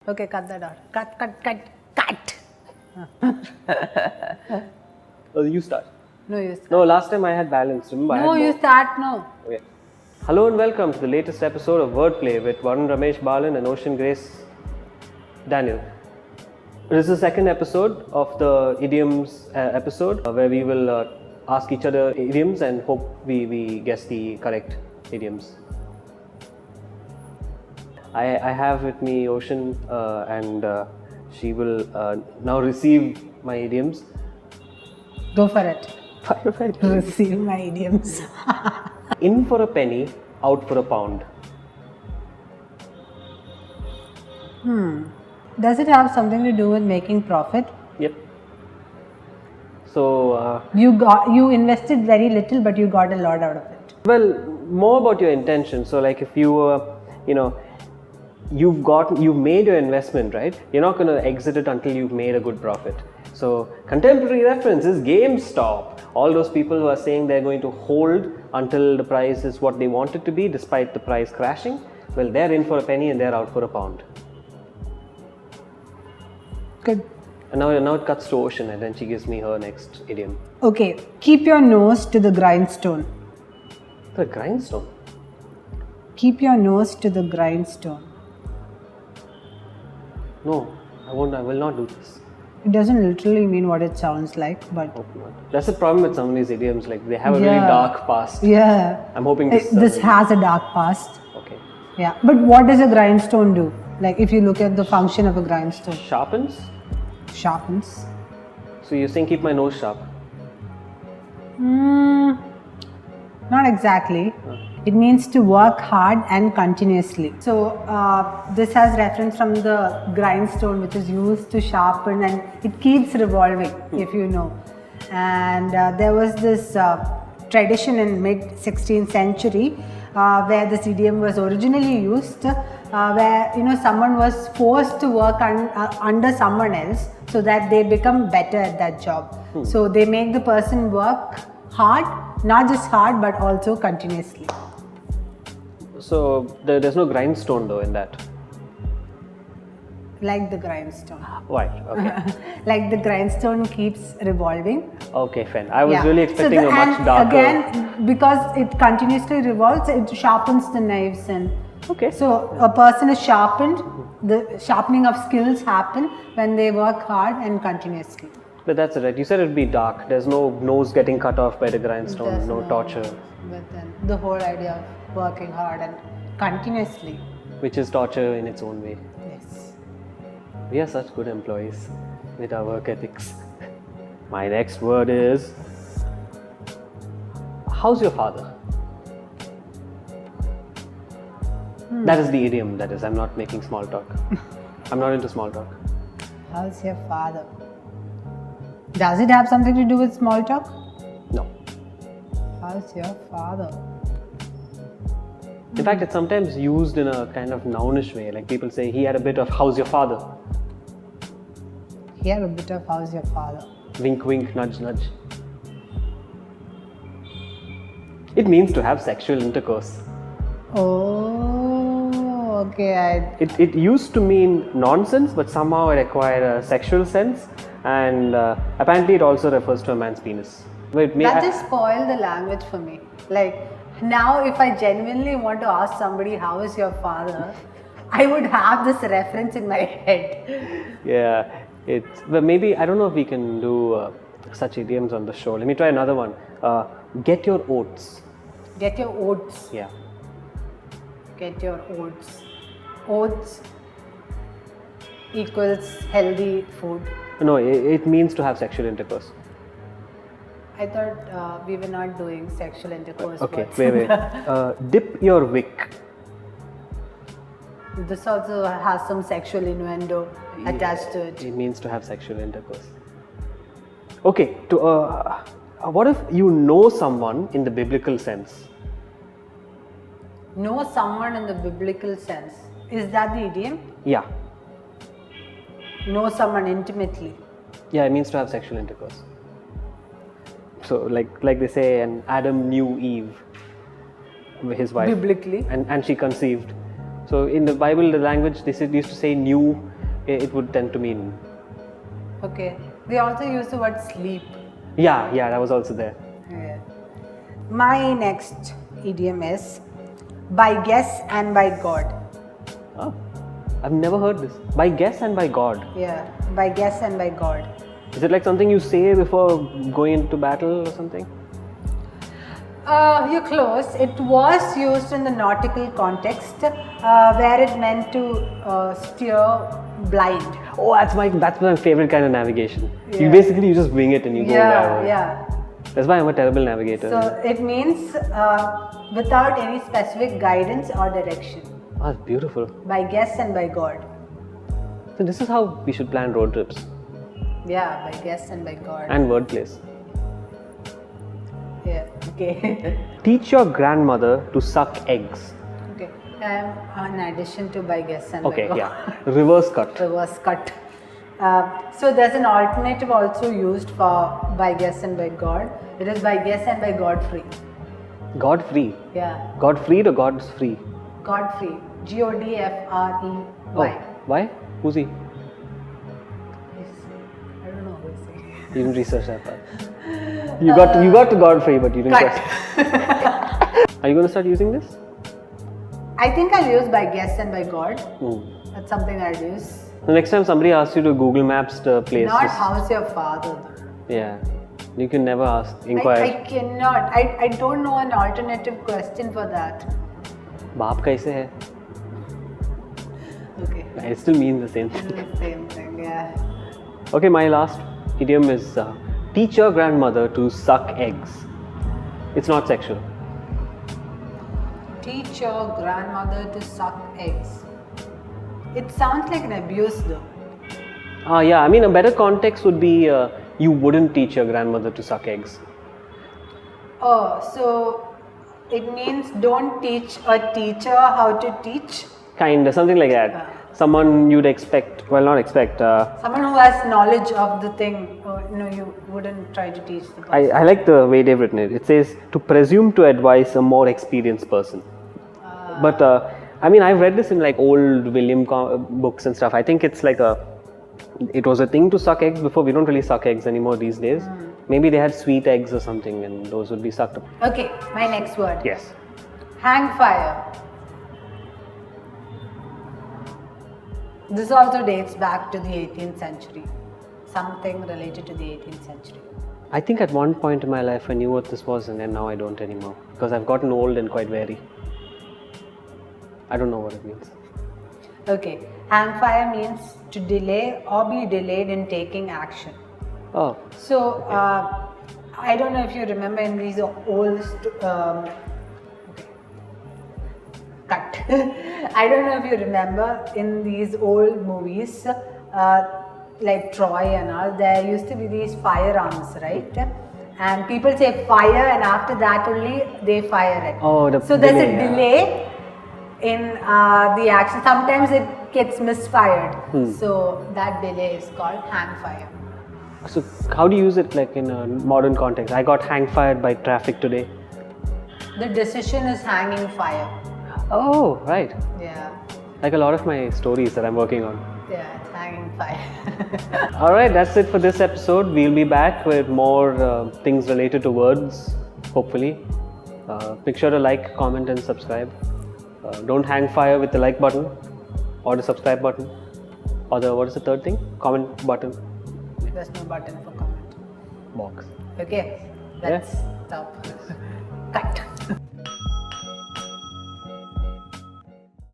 Okay, cut that out. Cut. Oh, you start. No, you start. No, last time I had balance. Remember? No, you start. No. Okay. Hello and welcome to the latest episode of Wordplay with Varun Ramesh Balan and Ocean Grace Daniel. This is the second episode of the idioms episode where we will ask each other idioms and hope we guess the correct idioms. I have with me Ocean and she will now receive my idioms. Go for it. Firefight. Receive my idioms. In for a penny, out for a pound. Does it have something to do with making profit? Yep. So, You invested very little, but you got a lot out of it. well, more about your intention. So, like if you, you've made your investment, right? You're not going to exit it until you've made a good profit. So, contemporary reference is GameStop. All those people who are saying they're going to hold until the price is what they want it to be, despite the price crashing, well, they're in for a penny and they're out for a pound. Good. And now it cuts to Ocean, and then she gives me her next idiom. Okay, keep your nose to the grindstone. The grindstone. Keep your nose to the grindstone. No, I won't. I will not do this. It doesn't literally mean what it sounds like, but Hope not. That's the problem with some of these idioms. Like they have a really Yeah. dark past. yeah, I'm hoping this. this has a dark past. Okay. Yeah, but what does a grindstone do? Like if you look at the function of a grindstone, Sharpens. sharpens. So you're saying keep my nose sharp. Not exactly. It means to work hard and continuously. So this has reference from the grindstone, which is used to sharpen, and it keeps revolving, if you know. And there was this tradition in mid 16th century where this idiom was originally used, where someone was forced to work under someone else so that they become better at that job. So they make the person work hard, not just hard but also continuously. So there's no grindstone though in that. Like the grindstone. Why? Okay. Like the grindstone keeps revolving. Okay, fine. I was Yeah. really expecting So a much and darker. Again, because it continuously revolves, it sharpens the knives. And Okay. so a person is sharpened. The sharpening of skills happen when they work hard and continuously. But that's right. You said it'd be dark. There's no nose getting cut off by the grindstone. There's No torture, But then the whole idea of working hard and continuously. which is torture in its own way. Yes. We are such good employees with our work ethics. My next word is, how's your father? That is the idiom, that is. I'm not making small talk. I'm not into small talk. How's your father? Does it have something to do with small talk? No. How's your father? In fact, it's sometimes used in a kind of nounish way. Like people say, he had a bit of, how's your father? Here a bit of how's your father? Wink, wink, nudge, nudge. It means to have sexual intercourse. Oh, okay. It used to mean nonsense, but somehow it acquired a sexual sense. And apparently it also refers to a man's penis. But That just spoiled the language for me. Like now, if I genuinely want to ask somebody how is your father, I would have this reference in my head. Yeah, but maybe, I don't know if we can do such idioms on the show. Let me try another one. Get your oats. Get your oats. Yeah. Get your oats. Oats equals healthy food. No, it means to have sexual intercourse. I thought we were not doing sexual intercourse. Okay, but wait. Dip your wick. This also has some sexual innuendo attached to it. It means to have sexual intercourse. Okay, what if you know someone in the biblical sense? Know someone in the biblical sense. Is that the idiom? Yeah. Know someone intimately. Yeah, it means to have sexual intercourse. So, like they say, and Adam knew Eve, his wife, Biblically. and she conceived. So in the Bible, the language they used to say knew it would tend to mean. Okay. They also use the word sleep. Yeah, that was also there. Yeah. My next idiom is by guess and by God. Oh, I've never heard this. By guess and by God. Yeah, by guess and by God. Is it like something you say before going into battle or something? You're close. It was used in the nautical context where it meant to steer blind. Oh, that's my favorite kind of navigation. Yeah. You just wing it and you go wherever. Yeah. That's why I'm a terrible navigator. So it means without any specific guidance or direction. Oh, that's beautiful. By guess and by God. So this is how we should plan road trips Yeah, by guess and by God. and word plays. Yeah, okay. Teach your grandmother to suck eggs. Okay. In addition to by guess and Okay, by God. yeah. Reverse cut. Reverse cut. So there's an alternative also used for by guess and by God. It is by guess and by Godfrey. God free. Yeah, God freed or God's free? Godfrey. Godfrey. Oh, Why? why? Who's he? I don't know who is he. You didn't research that part. You got to Godfrey, but you didn't. Cut. Are you going to start using this? I think I'll use by guess and by God. Hmm. That's something I'll use. The next time somebody asks you to Google Maps the place, Not just- how's your father though. yeah, you can never inquire. I cannot. I don't know an alternative question for that. बाप कैसे है? Okay. It still means the same thing. Same thing, yeah. Okay, my last idiom is teach your grandmother to suck eggs. It's not sexual. Teach your grandmother to suck eggs. It sounds like an abuse though. Yeah, I mean a better context would be you wouldn't teach your grandmother to suck eggs. Oh, so it means don't teach a teacher how to teach. Kind of something like that. Someone you'd expect, well, not expect. Someone who has knowledge of the thing, you wouldn't try to teach the person. I like the way they've written it. It says to presume to advise a more experienced person. But I mean, I've read this in like old William books and stuff. I think it's like it was a thing to suck eggs before. We don't really suck eggs anymore these days. Maybe they had sweet eggs or something and those would be sucked up. Okay, my next word. Yes. Hang fire. This also dates back to the 18th century. Something related to the 18th century. I think at one point in my life I knew what this was and then now I don't anymore. Because I've gotten old and quite wary. I don't know what it means. Okay, hang fire means to delay or be delayed in taking action. Oh, So, I don't know if you remember in these old, cut. I don't know if you remember in these old movies, like Troy and all, there used to be these firearms, right? And people say fire, and after that only they fire it. Oh, so there's delay, a delay in the action. Sometimes it gets misfired. So that delay is called hang fire. so how do you use it like in a modern context? I got hang fired by traffic today. The decision is hanging fire. Oh, right. Yeah, Like a lot of my stories that I'm working on. yeah, it's hanging fire. Alright, that's it for this episode. We'll be back with more things related to words, hopefully. Make sure to like, comment, and subscribe. Don't hang fire with the like button or the subscribe button or what is the third thing? Comment button There's no button for comment. box. Okay, let's stop. Cut.